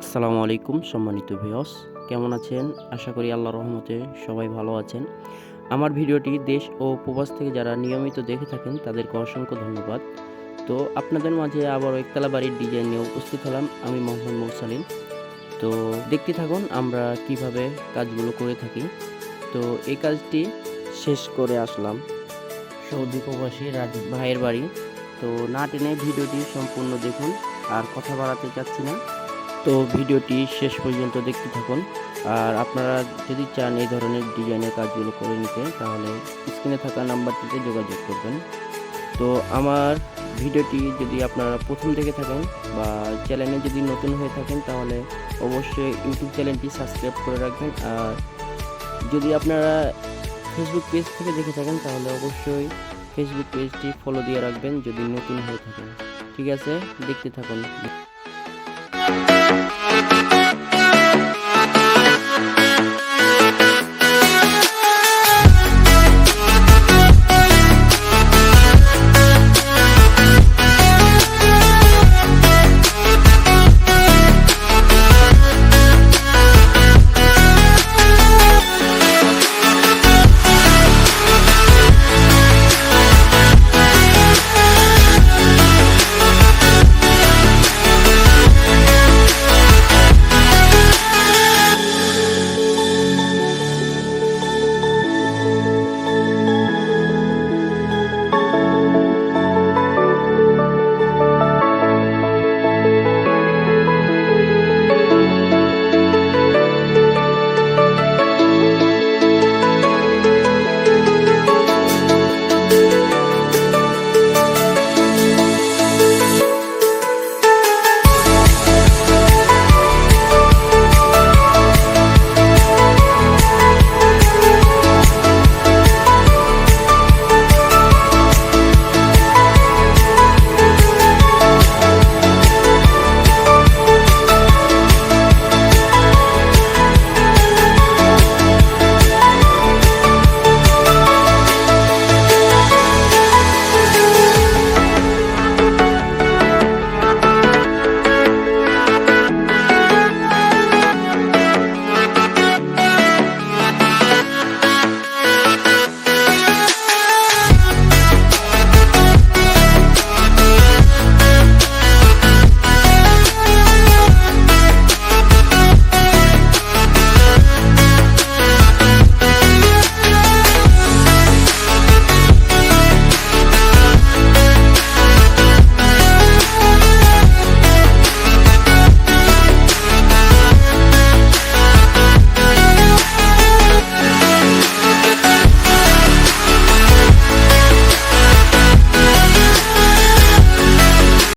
আসসালামু আলাইকুম সম্মানিত ভিউয়ার্স, কেমন আছেন? আশা করি আল্লাহর রহমতে সবাই ভালো আছেন। আমার ভিডিওটি দেশ ও প্রবাস থেকে যারা নিয়মিত দেখে থাকেন তাদেরকে অসংখ্য ধন্যবাদ। তো আপনাদের মাঝে আবারও একতলা বাড়ির ডিজাইন নিয়ে উপস্থিত হলাম আমি মোহাম্মদ মুরসালিন। তো দেখতে থাকুন আমরা কিভাবে কাজগুলো করে থাকি। তো এই কাজটি শেষ করে আসলাম সৌদি প্রবাসী রাজীব ভাইয়ের বাড়ি। তো না টেনে ভিডিওটি সম্পূর্ণ দেখুন, আর কথা বাড়াতে চাচ্ছি না। তো ভিডিওটি শেষ পর্যন্ত দেখতে থাকুন। আর আপনারা যদি চান এই ধরনের ডিজাইনের কাজগুলো করে নিতে, তাহলে স্ক্রিনে থাকা নাম্বারটিতে যোগাযোগ করবেন। তো আমার ভিডিওটি যদি আপনারা প্রথম দেখে থাকেন বা চ্যানেলে যদি নতুন হয়ে থাকেন, তাহলে অবশ্যই ইউটিউব চ্যানেলটি সাবস্ক্রাইব করে রাখবেন। আর যদি আপনারা ফেসবুক পেজ থেকে দেখে থাকেন, তাহলে অবশ্যই ফেসবুক পেজটি ফলো দিয়ে রাখবেন যদি নতুন হয়ে থাকেন। ঠিক আছে, দেখতে থাকুন।